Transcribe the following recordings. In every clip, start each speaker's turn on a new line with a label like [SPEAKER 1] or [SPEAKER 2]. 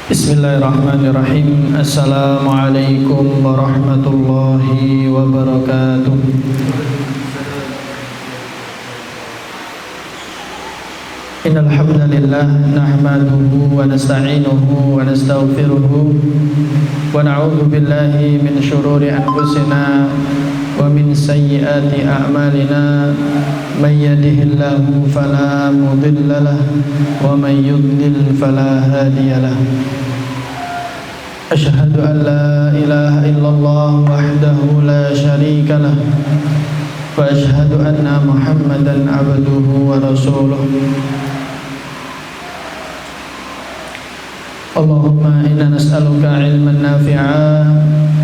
[SPEAKER 1] Bismillahirrahmanirrahim. Assalamualaikum warahmatullahi wabarakatuh. Innal hamdalillah nahmaduhu wa nasta'inuhu wa nastaghfiruhu wa na'udzu billahi min shururi anfusina wa min sayyiati a'malina. Man yahdihillahu fala mudilla lahu wa man yudlil fala hadiya lahu. Asyhadu an la ilaha illallah wahdahu la syarika lahu wa asyhadu anna Muhammadan abduhu wa rasuluh. Allahumma inna nas'aluka ilman nafi'a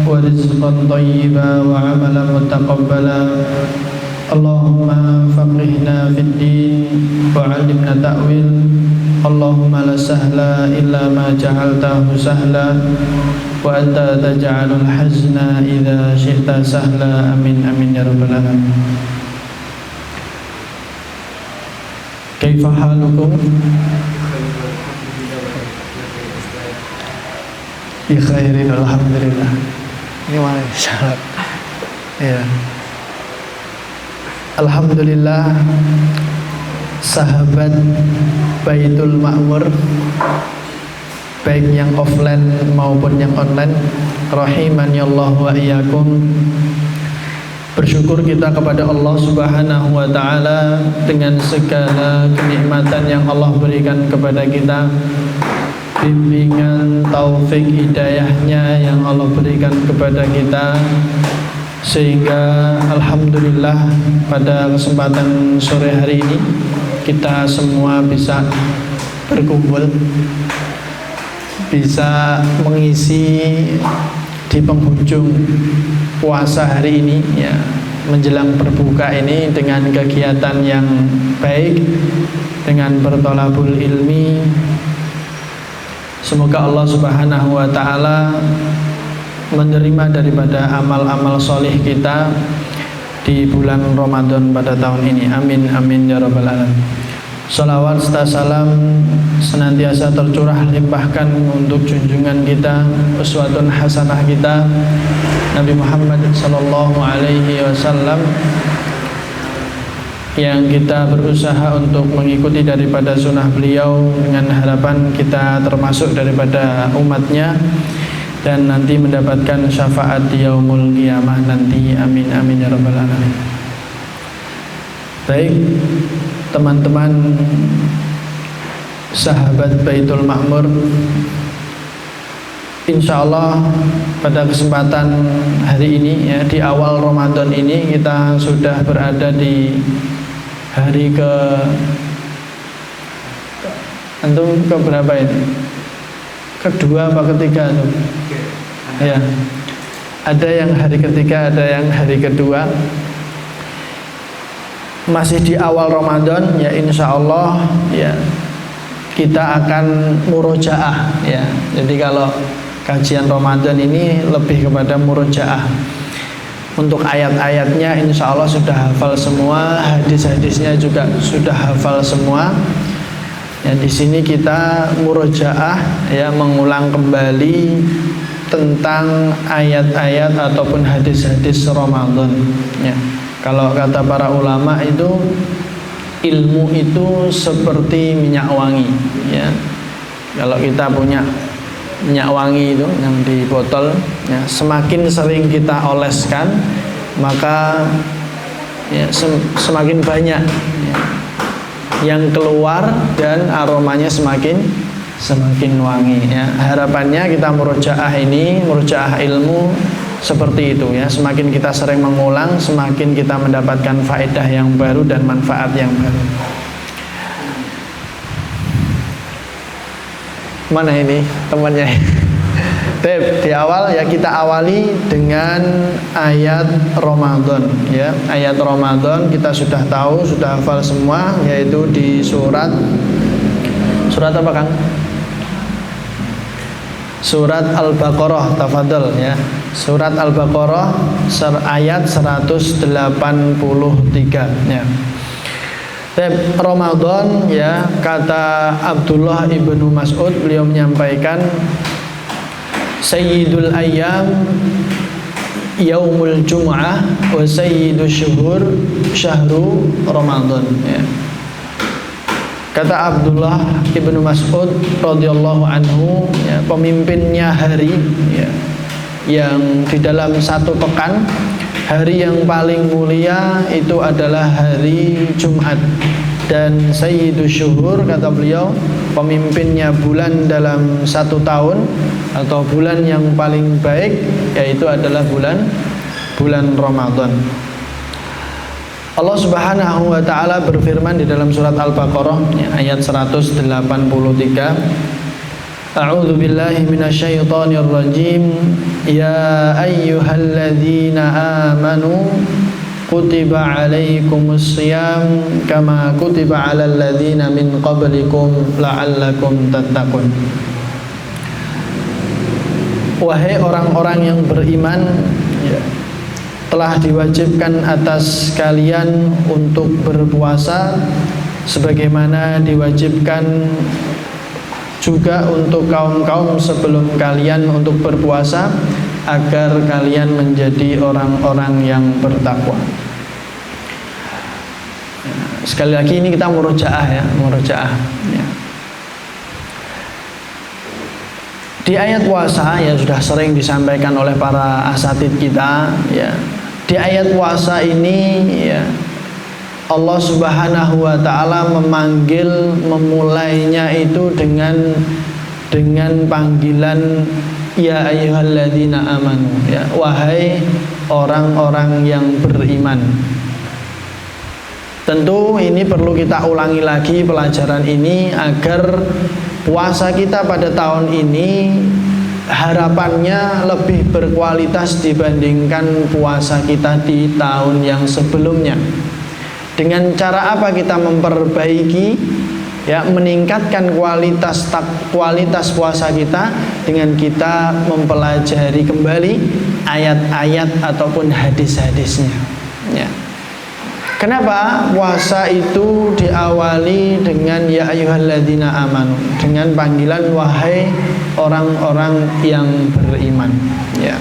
[SPEAKER 1] wa rizqan thayyiban wa 'amalan mutaqabbala. Allahumma faqihna fid din wa 'allimna ta'wil. Allahumma la sahla illa ma ja'altahu sahla wa anta taj'alul hazna idza syi'ta sahla. Amin amin ya rabbal alamin. Kaifa halukum? Bi khairin alhamdulillah. Ini mana syarat? Ya. Alhamdulillah, sahabat Baitul Ma'mur, baik yang offline maupun yang online, rahimani Allah wa iyyakum. Bersyukur kita kepada Allah Subhanahu wa taala dengan segala kenikmatan yang Allah berikan kepada kita, bimbingan taufik hidayahnya yang Allah berikan kepada kita, sehingga alhamdulillah pada kesempatan sore hari ini kita semua bisa berkumpul, bisa mengisi di penghujung puasa hari ini ya, menjelang berbuka ini dengan kegiatan yang baik, dengan bertolabul ilmi. Semoga Allah Subhanahu wa taala menerima daripada amal-amal solih kita di bulan Ramadan pada tahun ini. Amin amin ya rabbal alamin. Salawat serta salam senantiasa tercurah limpahkan untuk junjungan kita, uswatun hasanah kita, Nabi Muhammad sallallahu alaihi wasallam, yang kita berusaha untuk mengikuti daripada sunnah beliau dengan harapan kita termasuk daripada umatnya dan nanti mendapatkan syafaat di yaumul qiyamah nanti. Amin amin ya rabbal alamin. Baik teman-teman sahabat Baitul Ma'mur, insyaallah pada kesempatan hari ini ya, di awal Ramadan ini kita sudah berada di hari antum ke berapa ini? Kedua apa ketiga tuh? Ya. Ada yang hari ketiga, ada yang hari kedua. Masih di awal Ramadan ya, insyaallah ya kita akan murojaah ya. Jadi kalau kajian Ramadan ini lebih kepada murojaah. Untuk ayat-ayatnya insyaallah sudah hafal semua, hadis-hadisnya juga sudah hafal semua. Ya, di sini kita murojaah ya, mengulang kembali tentang ayat-ayat ataupun hadis-hadis Ramadan. Ya. Kalau kata para ulama itu, ilmu itu seperti minyak wangi. Ya. Kalau kita punya minyak wangi itu yang di botol, ya, semakin sering kita oleskan, maka ya, semakin banyak ya, yang keluar dan aromanya semakin wangi ya. Harapannya kita murojaah ini, murojaah ilmu seperti itu ya. Semakin kita sering mengulang, semakin kita mendapatkan faedah yang baru dan manfaat yang baru. Mana ini temannya? Di awal ya kita awali dengan ayat Ramadan ya. Ayat Ramadan kita sudah tahu, sudah hafal semua, yaitu di surat apa Kang? Surat Al-Baqarah, tafadhol ya. Surat Al-Baqarah ayat 183 ya. Ramadan ya, kata Abdullah ibnu Mas'ud, beliau menyampaikan Sayyidul Ayyam Yaumul Jum'ah wa Sayyidul Syuhur Syahru Ramadan ya. Kata Abdullah ibnu Mas'ud radhiyallahu anhu ya, pemimpinnya hari ya, yang di dalam satu pekan, hari yang paling mulia itu adalah hari Jumat. Dan Sayyidus Syuhur, kata beliau, pemimpinnya bulan dalam satu tahun atau bulan yang paling baik, yaitu adalah bulan Ramadan. Allah Subhanahu wa taala berfirman di dalam surat Al-Baqarah ayat 183, A'udzu billahi minasyaitonir rajim. Ya ayyuhalladzina amanu kutiba 'alaikumus shiyam kama kutiba 'alal ladzina min qablikum la'allakum tattaqun. Wahai orang-orang yang beriman, ya, telah diwajibkan atas kalian untuk berpuasa sebagaimana diwajibkan juga untuk kaum-kaum sebelum kalian untuk berpuasa, agar kalian menjadi orang-orang yang bertakwa. Sekali lagi ini kita murojaah ya, murojaah ya. Di ayat puasa yang sudah sering disampaikan oleh para asatid kita ya, di ayat puasa ini ya, Allah Subhanahu wa taala memanggil, memulainya itu dengan panggilan ya ayyuhalladzina amanu ya, wahai orang-orang yang beriman. Tentu ini perlu kita ulangi lagi pelajaran ini agar puasa kita pada tahun ini harapannya lebih berkualitas dibandingkan puasa kita di tahun yang sebelumnya. Dengan cara apa kita memperbaiki ya, meningkatkan kualitas puasa kita dengan kita mempelajari kembali ayat-ayat ataupun hadis-hadisnya ya. Kenapa puasa itu diawali dengan ya ayyuhalladzina amanu, dengan panggilan wahai orang-orang yang beriman ya.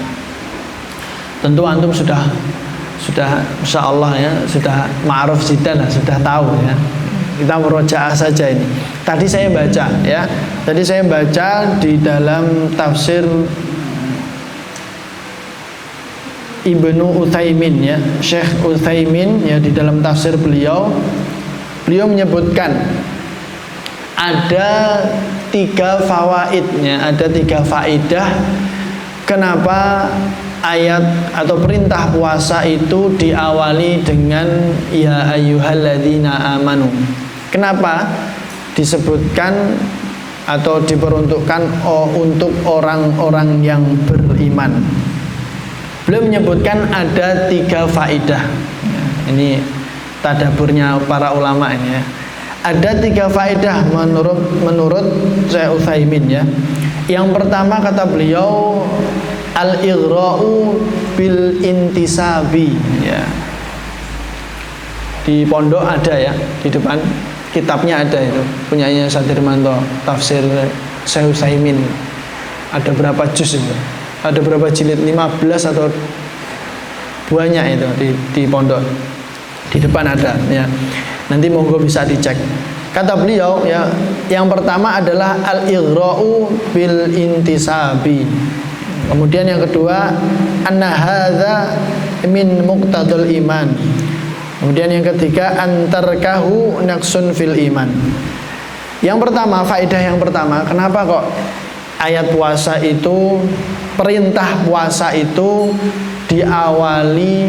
[SPEAKER 1] Tentu antum sudah insyaallah ya, sudah ma'ruf jidan lah, sudah tahu ya. Kita merojaah saja ini. Tadi saya baca ya. Tadi saya baca di dalam tafsir Ibnu Utsaimin ya, Syekh Utsaimin ya, di dalam tafsir beliau menyebutkan ada 3 fawaidnya, ada 3 faidah kenapa ayat atau perintah puasa itu diawali dengan ya ayyuhalladzina amanu. Kenapa disebutkan atau diperuntukkan untuk orang-orang yang beriman? Beliau menyebutkan ada 3 faidah. Ini tadaburnya para ulama ini ya. Ada 3 faidah menurut Syekh Utsaimin ya. Yang pertama kata beliau al-ighra'u bil intisabi ya. Di pondok ada ya, di depan kitabnya ada itu, punyanya Sadirmanto, tafsir Syekh Utsaimin. Ada berapa juz itu? Ada berapa jilid? 15 atau banyak itu di pondok. Di depan ada ya. Nanti monggo bisa dicek. Kata beliau ya, yang pertama adalah al-ighra'u bil intisabi. Kemudian yang kedua, anna hadza min muqtadul iman. Kemudian yang ketiga, antarkahu naqsun fil iman. Yang pertama, faedah yang pertama, kenapa kok ayat puasa itu, perintah puasa itu diawali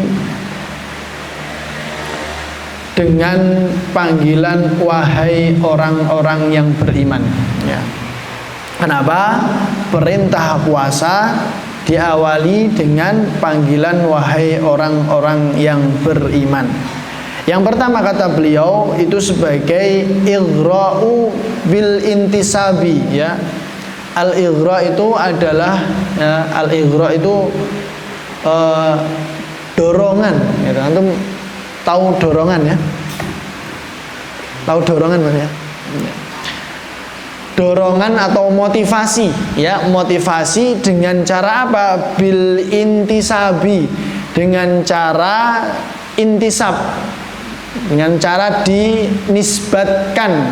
[SPEAKER 1] dengan panggilan wahai orang-orang yang beriman ya. Kenapa perintah puasa diawali dengan panggilan wahai orang-orang yang beriman? Yang pertama kata beliau itu sebagai ighra'u bil intisabi ya. Al-ighra itu adalah ya, al-ighra itu dorongan gitu. Antum tahu dorongan ya? Tahu dorongan Mas ya? Dorongan atau motivasi ya, motivasi dengan cara apa? Bil intisabi, dengan cara intisab, dengan cara dinisbatkan,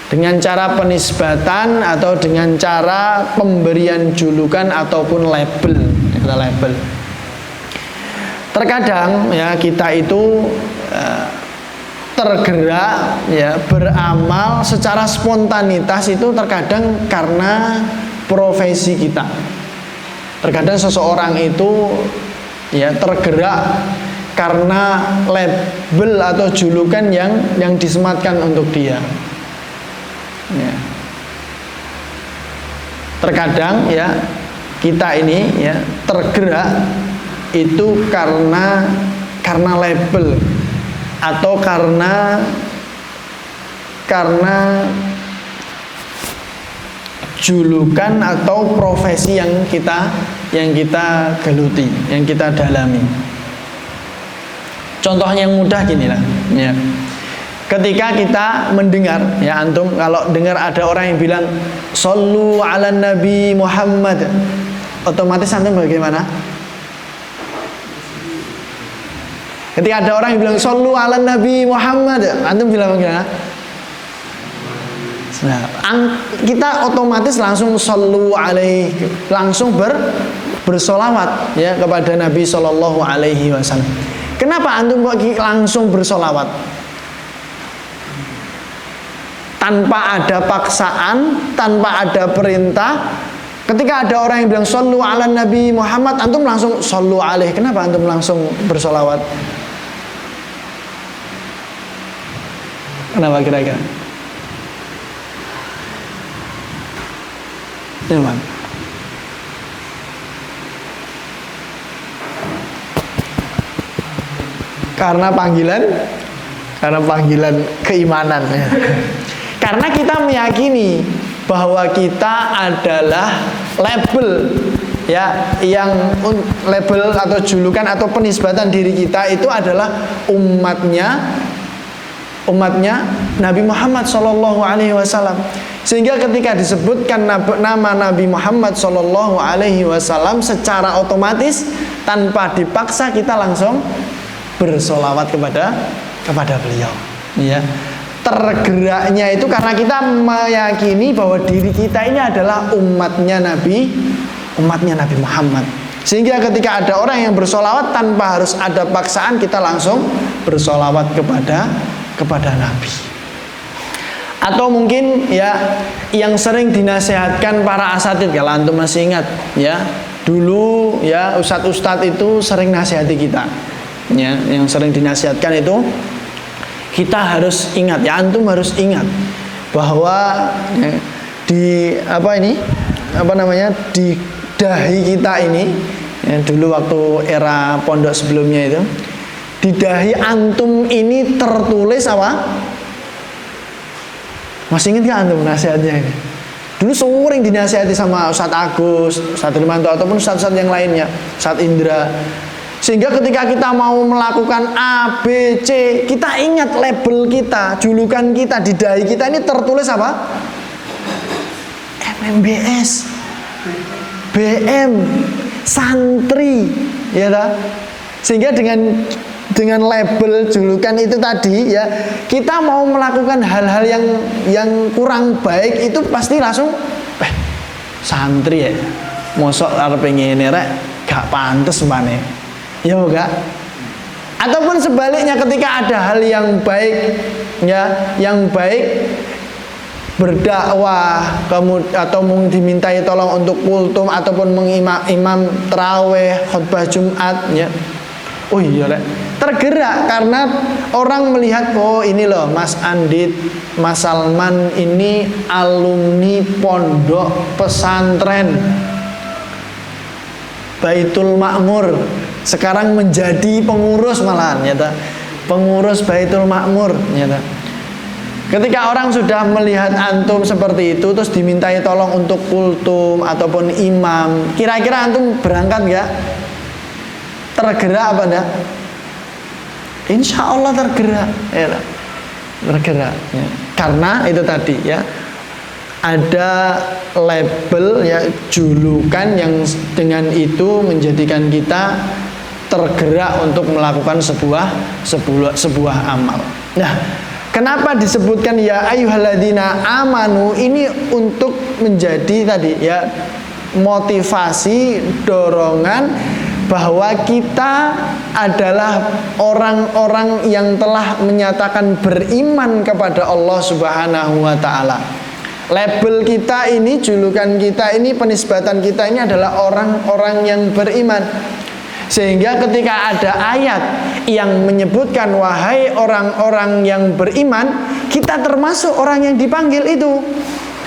[SPEAKER 1] dengan cara penisbatan atau dengan cara pemberian julukan ataupun label, label. Terkadang ya kita itu tergerak ya beramal secara spontanitas itu terkadang karena profesi kita. Terkadang seseorang itu ya tergerak karena label atau julukan yang disematkan untuk dia. Ya. Terkadang ya kita ini ya tergerak itu karena label atau karena julukan atau profesi yang kita geluti, yang kita dalami. Contohnya yang mudah gini lah ya. Ketika kita mendengar ya, antum kalau dengar ada orang yang bilang shollu ala nabi Muhammad, otomatis antum bagaimana? Ketika ada orang yang bilang shollu ala nabi Muhammad, antum bilang bagaimana? Nah, kita otomatis langsung shollu alaihi, langsung bersolawat ya kepada Nabi Shallallahu Alaihi Wasallam. Kenapa antum kok langsung bersolawat? Tanpa ada paksaan, tanpa ada perintah. Ketika ada orang yang bilang shollu ala nabi Muhammad, antum langsung shollu alaihi. Kenapa antum langsung bersolawat? Kenapa kira-kira? Gimana? Karena panggilan keimanan ya. Karena kita meyakini bahwa kita adalah label ya, yang label atau julukan atau penisbatan diri kita itu adalah umatnya Nabi Muhammad Shallallahu Alaihi Wasallam. Sehingga ketika disebutkan nama Nabi Muhammad Shallallahu Alaihi Wasallam, secara otomatis tanpa dipaksa kita langsung bersolawat kepada beliau. Ya, tergeraknya itu karena kita meyakini bahwa diri kita ini adalah umatnya Nabi Muhammad. Sehingga ketika ada orang yang bersolawat tanpa harus ada paksaan, kita langsung bersolawat kepada Nabi. Atau mungkin ya yang sering dinasihatkan para asatid, kalau antum masih ingat ya, dulu ya ustadz-ustadz itu sering nasihati kita ya, yang sering dinasihatkan itu kita harus ingat ya, antum harus ingat bahwa ya, di di dahi kita ini ya, dulu waktu era pondok sebelumnya itu, di dahi antum ini tertulis apa? Masih ingat gak antum nasihatnya ini? Dulu sering dinasihati sama Ustadz Agus, Ustadz Rimanto ataupun Ustadz yang lainnya, Ustadz Indra. Sehingga ketika kita mau melakukan A, B, C, kita ingat label kita, julukan kita di dahi kita ini tertulis apa? MMBS, BM, santri, ya tak? Sehingga dengan label julukan itu tadi ya, kita mau melakukan hal-hal yang kurang baik itu pasti langsung santri ya, mosok arep ngene rek gak pantes mane. Ya enggak? Ataupun sebaliknya, ketika ada hal yang baik ya, yang baik berdakwah atau dimintai tolong untuk kultum ataupun imam tarawih, khutbah Jumat ya. Oh iya rek, tergerak karena orang melihat, oh ini loh Mas Andit, Mas Salman ini alumni pondok pesantren Baitul Makmur, sekarang menjadi pengurus malahan ya, pengurus Baitul Makmur ya. Ketika orang sudah melihat antum seperti itu terus dimintai tolong untuk kultum ataupun imam, kira-kira antum berangkat nggak? Tergerak apa enggak? Insya Allah tergerak ya. tergerak ya. Karena itu tadi ya, ada label ya, julukan yang dengan itu menjadikan kita tergerak untuk melakukan sebuah amal. Nah, kenapa disebutkan ya ayyuhalladzina amanu, ini untuk menjadi tadi ya motivasi, dorongan bahwa kita adalah orang-orang yang telah menyatakan beriman kepada Allah Subhanahu wa taala. Label kita ini, julukan kita ini, penisbatan kita ini adalah orang-orang yang beriman. Sehingga ketika ada ayat yang menyebutkan wahai orang-orang yang beriman, kita termasuk orang yang dipanggil itu.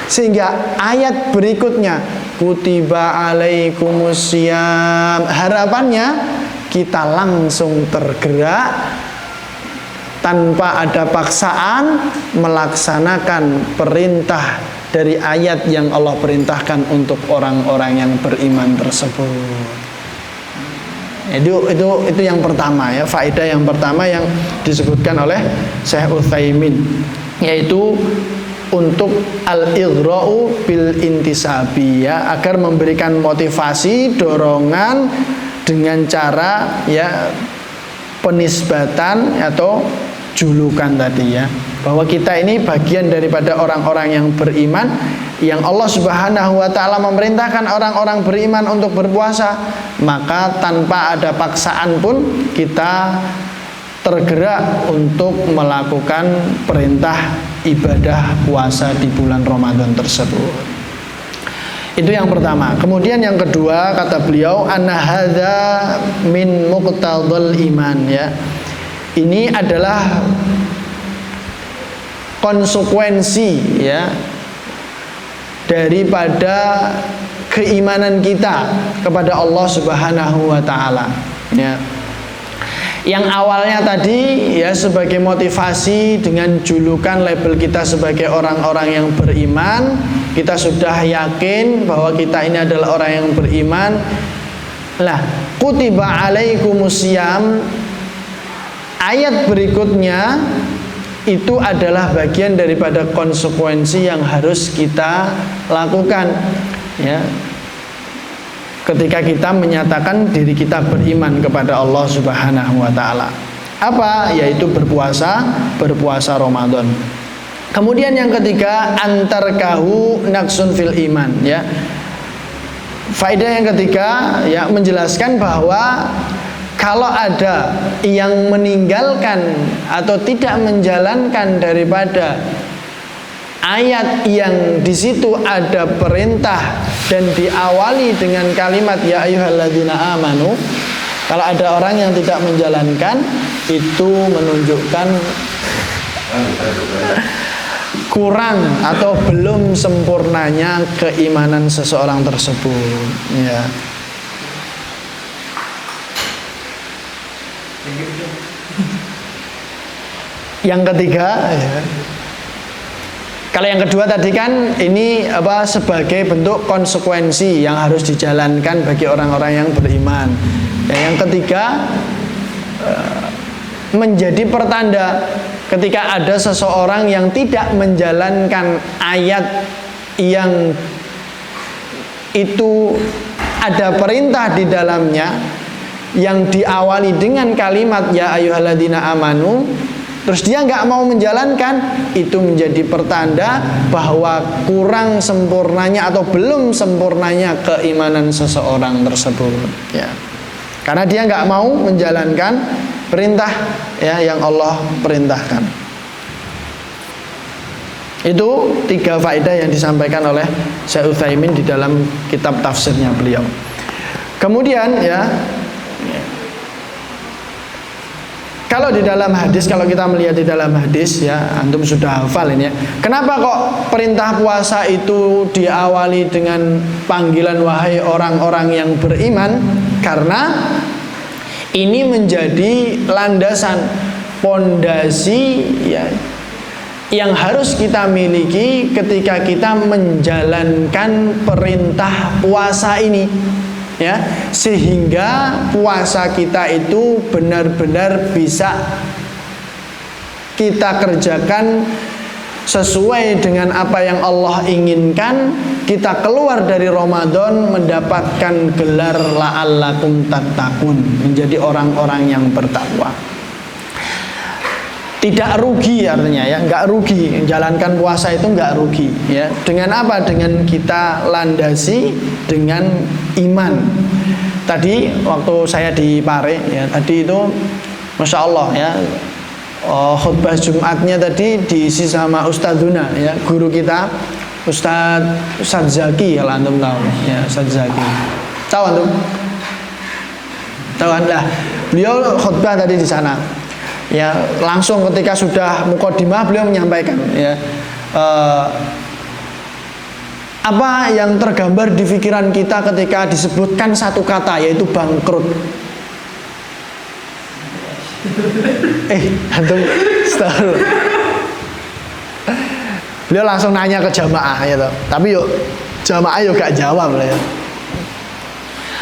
[SPEAKER 1] Sehingga ayat berikutnya, kutiba alaikumusiyam, harapannya kita langsung tergerak tanpa ada paksaan melaksanakan perintah dari ayat yang Allah perintahkan untuk orang-orang yang beriman tersebut. Itu yang pertama ya, faedah yang pertama yang disebutkan oleh Syekh Utsaimin, yaitu untuk al-ighra'u bil intisabi ya, agar memberikan motivasi, dorongan dengan cara ya penisbatan atau julukan tadi ya, bahwa kita ini bagian daripada orang-orang yang beriman, yang Allah Subhanahu wa taala memerintahkan orang-orang beriman untuk berpuasa, maka tanpa ada paksaan pun kita tergerak untuk melakukan perintah ibadah puasa di bulan Ramadan tersebut. Itu yang pertama. Kemudian yang kedua, kata beliau, anna hadza min muqtadal iman ya. Ini adalah konsekuensi ya daripada keimanan kita kepada Allah Subhanahu wa taala ya. Yang awalnya tadi ya sebagai motivasi dengan julukan label kita sebagai orang-orang yang beriman, kita sudah yakin bahwa kita ini adalah orang yang beriman. Lah, kutiba alaikumusiyam, ayat berikutnya itu adalah bagian daripada konsekuensi yang harus kita lakukan ya, ketika kita menyatakan diri kita beriman kepada Allah Subhanahu wa taala. Apa? Yaitu berpuasa Ramadan. Kemudian yang ketiga, antarkahu naksun fil iman ya. Faedah yang ketiga ya, menjelaskan bahwa kalau ada yang meninggalkan atau tidak menjalankan daripada ayat yang di situ ada perintah dan diawali dengan kalimat ya ayyuhalladzina amanu, kalau ada orang yang tidak menjalankan, itu menunjukkan kurang atau belum sempurnanya keimanan seseorang tersebut ya. Yang ketiga ya, kalau yang kedua tadi kan ini apa, sebagai bentuk konsekuensi yang harus dijalankan bagi orang-orang yang beriman. Yang ketiga menjadi pertanda ketika ada seseorang yang tidak menjalankan ayat yang itu ada perintah di dalamnya yang diawali dengan kalimat ya ayyuhalladzina amanu, terus dia nggak mau menjalankan, itu menjadi pertanda bahwa kurang sempurnanya atau belum sempurnanya keimanan seseorang tersebut ya, karena dia nggak mau menjalankan perintah ya yang Allah perintahkan. Itu tiga faedah yang disampaikan oleh Syekh Utsaimin di dalam kitab tafsirnya beliau. Kemudian ya, kalau di dalam hadis, kalau kita melihat di dalam hadis ya, antum sudah hafal ini ya. Kenapa kok perintah puasa itu diawali dengan panggilan wahai orang-orang yang beriman? Karena ini menjadi landasan, pondasi ya, yang harus kita miliki ketika kita menjalankan perintah puasa ini. Ya, sehingga puasa kita itu benar-benar bisa kita kerjakan sesuai dengan apa yang Allah inginkan, kita keluar dari Ramadan mendapatkan gelar la'allakum tattaqun, menjadi orang-orang yang bertakwa. Tidak rugi artinya ya, nggak rugi menjalankan puasa itu, nggak rugi ya. Dengan apa? Dengan kita landasi dengan iman. Tadi waktu saya di Pare ya, tadi itu Masya Allah ya, khutbah Jumatnya tadi diisi sama Ustadzuna ya, guru kita Ustadz Zaki, kalau antum tahu ya, Ustadz Zaki. Tahu antum? Tahu lah. Beliau khutbah tadi di sana. Ya, langsung ketika sudah mukadimah beliau menyampaikan ya, apa yang tergambar di pikiran kita ketika disebutkan satu kata, yaitu bangkrut. Antum stop. Beliau langsung nanya ke jamaah gitu. Tapi yuk jamaah yuk gak jawab lah ya.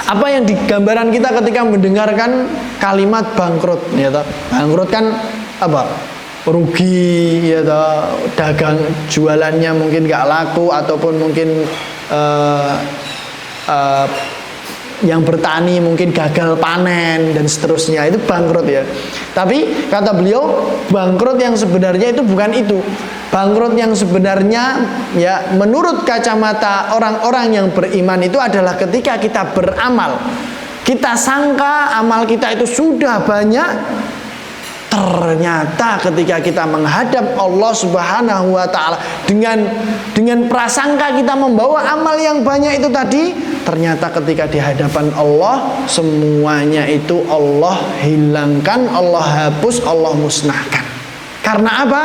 [SPEAKER 1] Apa yang digambaran kita ketika mendengarkan kalimat bangkrut gitu. Bangkrut kan apa? Rugi gitu, dagang jualannya mungkin gak laku, ataupun mungkin yang bertani mungkin gagal panen dan seterusnya, itu bangkrut ya. Tapi kata beliau, bangkrut yang sebenarnya itu bukan itu. Bangkrut yang sebenarnya ya, menurut kacamata orang-orang yang beriman itu adalah ketika kita beramal, kita sangka amal kita itu sudah banyak, ternyata ketika kita menghadap Allah Subhanahu wa taala dengan prasangka kita membawa amal yang banyak itu tadi, ternyata ketika di hadapan Allah semuanya itu Allah hilangkan, Allah hapus, Allah musnahkan. Karena apa?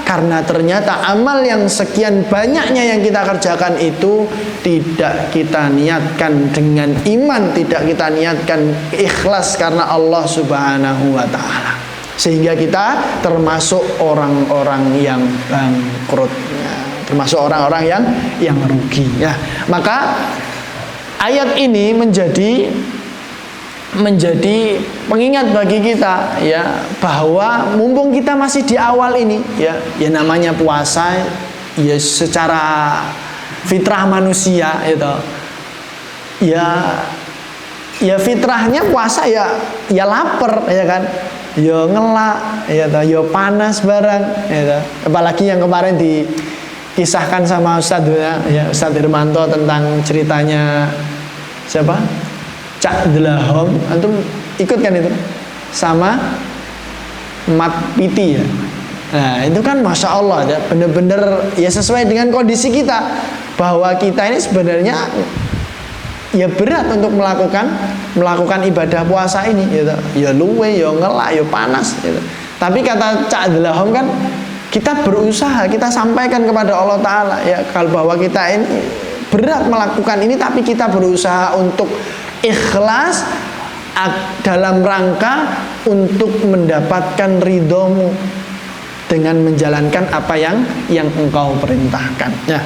[SPEAKER 1] Karena ternyata amal yang sekian banyaknya yang kita kerjakan itu tidak kita niatkan dengan iman, tidak kita niatkan ikhlas karena Allah Subhanahu wa taala. Sehingga kita termasuk orang-orang yang bangkrut ya, termasuk orang-orang yang rugi ya. Maka ayat ini menjadi pengingat bagi kita ya, bahwa mumpung kita masih di awal ini ya namanya puasa ya, secara fitrah manusia itu ya fitrahnya puasa ya lapar ya kan, ya ngelak ya panas barang ya. Apalagi yang kemarin dikisahkan sama Ustadz Hermanto tentang ceritanya siapa? Cak Delahom, antum ikut kan itu? Sama Mat Piti ya. Nah itu kan Masya Allah ya, bener-bener ya sesuai dengan kondisi kita, bahwa kita ini sebenarnya ya berat untuk melakukan ibadah puasa ini gitu. Ya luwe, ya ngelak, ya panas gitu. Tapi kata Cak Delahom kan, kita berusaha, kita sampaikan kepada Allah Ta'ala ya, kalau bahwa kita ini berat melakukan ini, tapi kita berusaha untuk ikhlas dalam rangka untuk mendapatkan ridhomu dengan menjalankan apa yang engkau perintahkan ya.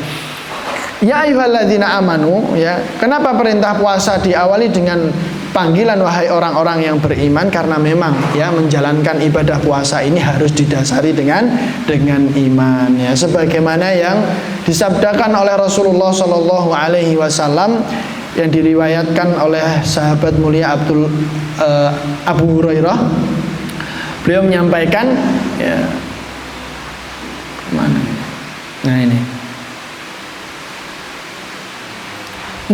[SPEAKER 1] Ya ayyuhalladzina amanu ya, kenapa perintah puasa diawali dengan panggilan wahai orang-orang yang beriman? Karena memang ya menjalankan ibadah puasa ini harus didasari dengan iman ya, sebagaimana yang disabdakan oleh Rasulullah Shallallahu alaihi wasallam yang diriwayatkan oleh sahabat mulia Abu Hurairah. Beliau menyampaikan ya, mana? Nah ini,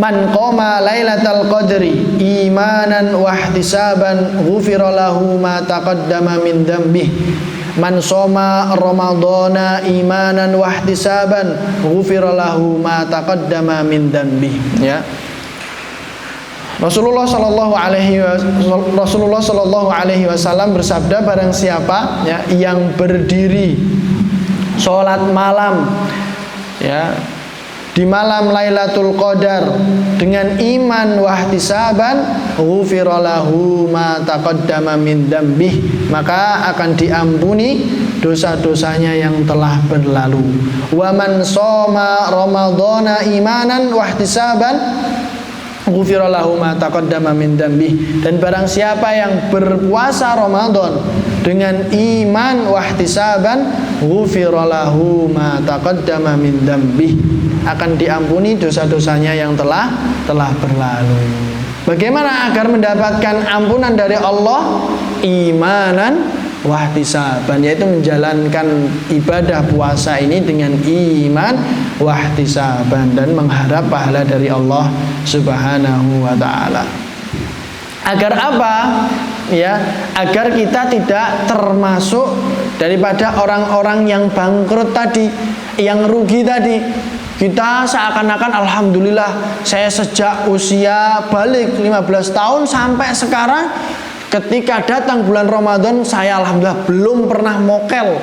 [SPEAKER 1] man qoma lailatal qadri imanan wa ihtisaban ghufira lahu ma taqaddama min dhanbihi. Man shoma ramadhana imanan wa ihtisaban ghufira lahu ma taqaddama min dhanbihi ya. Rasulullah Shallallahu Alaihi Wasallam bersabda, barang siapa ya yang berdiri sholat malam ya di malam Lailatul Qadar dengan iman wahtisaban, ghufira lahu ma taqaddama min dzambih, maka akan diampuni dosa-dosanya yang telah berlalu. Wa man shoma ramadhana imanan wahtisaban, ghufira lahu ma taqaddama min dzambi. Dan barang siapa yang berpuasa Ramadan dengan iman wahtisaban, ghufira lahu ma taqaddama min dzambi, akan diampuni dosa-dosanya yang telah berlalu. Bagaimana agar mendapatkan ampunan dari Allah? Imanan wahtisaban, yaitu menjalankan ibadah puasa ini dengan iman wahtisaban dan mengharap pahala dari Allah Subhanahu wa taala. Agar apa? Ya, agar kita tidak termasuk daripada orang-orang yang bangkrut tadi, yang rugi tadi. Kita seakan-akan alhamdulillah, saya sejak usia balik 15 tahun sampai sekarang, ketika datang bulan Ramadan saya alhamdulillah belum pernah mokel.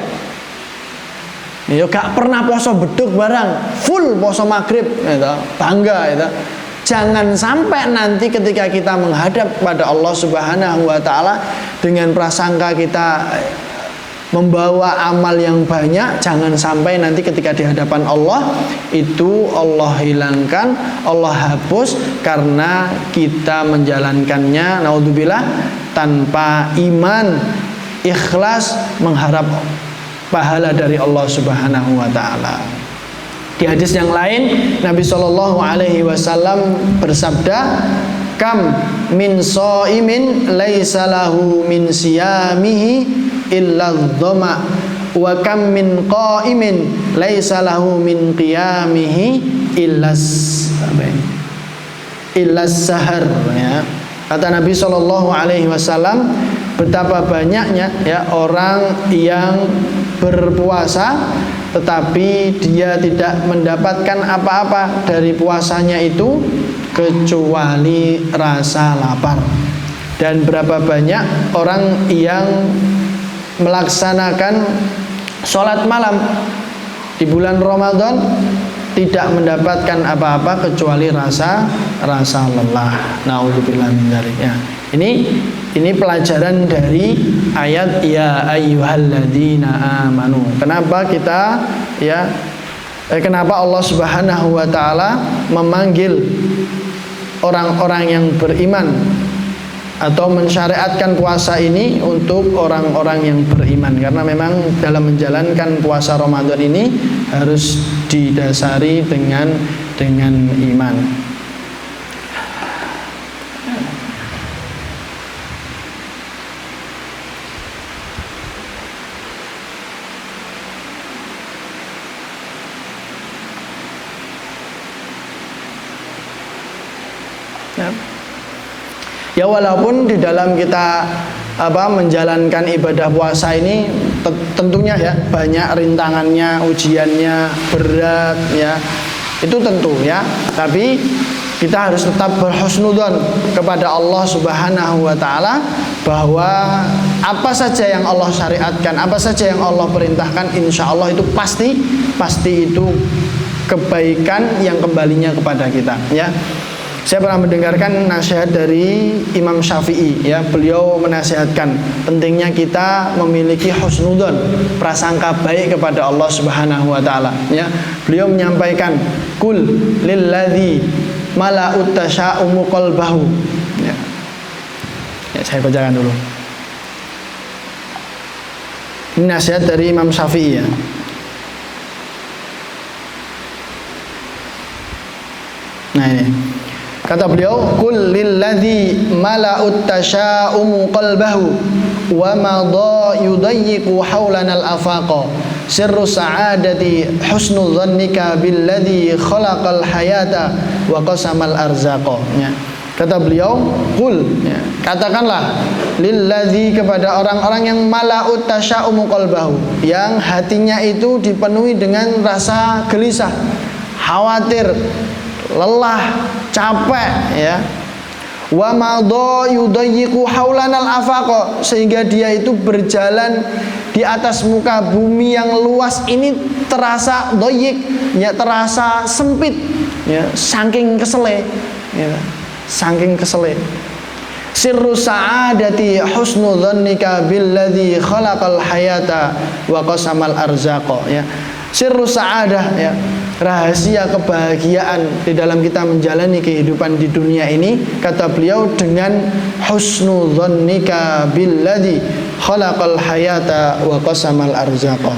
[SPEAKER 1] Ya gak pernah poso beduk barang, full poso maghrib, gitu. Bangga gitu. Jangan sampai nanti ketika kita menghadap pada Allah Subhanahu wa taala dengan prasangka kita membawa amal yang banyak, jangan sampai nanti ketika di hadapan Allah itu Allah hilangkan, Allah hapus karena kita menjalankannya naudzubillah tanpa iman, ikhlas mengharap pahala dari Allah Subhanahu wa taala. Di hadis yang lain Nabi sallallahu alaihi wasallam bersabda, kam min shaimin laisa lahu min siyamihi illa dhama wa kam min qaimin laisa lahu min qiyamihi illa sahar, ya. Kata Nabi sallallahu alaihi wasallam, betapa banyaknya ya orang yang berpuasa tetapi dia tidak mendapatkan apa-apa dari puasanya itu kecuali rasa lapar. Dan berapa banyak orang yang melaksanakan sholat malam di bulan Ramadan tidak mendapatkan apa-apa kecuali rasa lelah. Naudzubillah min dzalik. Ya. Ini pelajaran dari ayat ya ayyuhalladzina amanu. Kenapa kita kenapa Allah Subhanahu wa taala memanggil orang-orang yang beriman atau mensyariatkan puasa ini untuk orang-orang yang beriman, karena memang dalam menjalankan puasa Ramadan ini harus didasari dengan iman. Ya walaupun di dalam kita menjalankan ibadah puasa ini tentunya ya banyak rintangannya, ujiannya berat ya. Itu tentu ya. Tapi kita harus tetap berhusnudzon kepada Allah Subhanahu wa taala bahwa apa saja yang Allah syariatkan, apa saja yang Allah perintahkan, insya Allah itu pasti itu kebaikan yang kembalinya kepada kita ya. Saya pernah mendengarkan nasihat dari Imam Syafi'i ya, beliau menasihatkan pentingnya kita memiliki husnudzon, prasangka baik kepada Allah Subhanahu wa taala ya. Beliau menyampaikan kul lilladzi mala'ut tasya'umu qalbahu ya. Saya bacakan dulu. Ini nasihat dari Imam Syafi'i ya. Nah ini kata beliau, kul lilladzi mala'ut tasya'umu qalbahu wa madha yudayyiqu hawlana al-afaqa sirru sa'adati husnu dhannika billadzi khalaqal hayata wa qasamal arzaqa ya. Kata beliau, kul ya, katakanlah lilladzi kepada orang-orang yang mala'ut tasya'umu qalbahu, yang hatinya itu dipenuhi dengan rasa gelisah, khawatir, lelah, capek ya. Wa madha yudayyiqu haulanal afaqa, sehingga dia itu berjalan di atas muka bumi yang luas ini terasa doyik ya, terasa sempit ya, saking kesele ya, saking kesele. Sirru sa'adati husnu dhannika billadzi khalaqal hayata wa qasamal arzaqa ya. Sirru sa'adah ya, rahasia kebahagiaan di dalam kita menjalani kehidupan di dunia ini, kata beliau, dengan husnu dzannika billadzi khalaqal hayata wa qasamal arzaqa.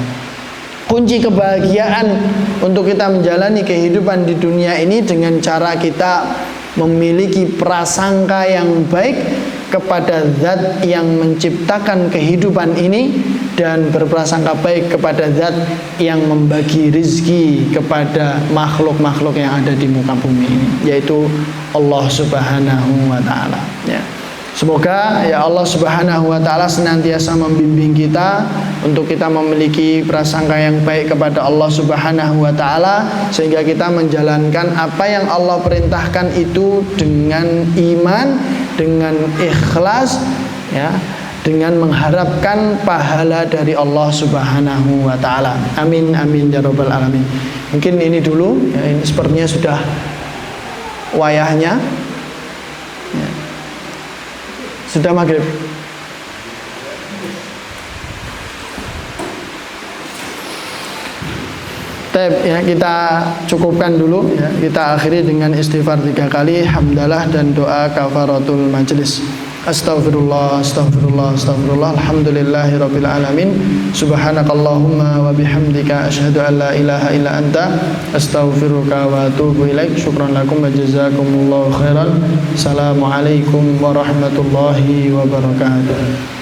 [SPEAKER 1] Kunci kebahagiaan untuk kita menjalani kehidupan di dunia ini dengan cara kita memiliki prasangka yang baik kepada zat yang menciptakan kehidupan ini, dan berprasangka baik kepada zat yang membagi rizki kepada makhluk-makhluk yang ada di muka bumi ini, yaitu Allah Subhanahu wa ta'ala, ya. Semoga ya Allah Subhanahu wa ta'ala senantiasa membimbing kita untuk kita memiliki prasangka yang baik kepada Allah Subhanahu wa ta'ala, sehingga kita menjalankan apa yang Allah perintahkan itu dengan iman, dengan ikhlas, ya, dengan mengharapkan pahala dari Allah Subhanahu wa ta'ala. Amin amin ya rabbal alamin. Mungkin ini dulu, ya, ini sepertinya sudah wayahnya, ya. Sudah maghrib. Ya, kita cukupkan dulu, ya. Kita akhiri dengan istighfar 3 kali, hamdalah, dan doa kafaratul majlis. Astaghfirullah, astaghfirullah, astaghfirullah. Alhamdulillahi rabbil alamin. Subhanakallahumma wa bihamdika asyhadu an la ilaha illa anta astaghfiruka wa atubu ilaik. Syukran lakum wa jazakumullahu khairan. Assalamualaikum warahmatullahi wabarakatuh.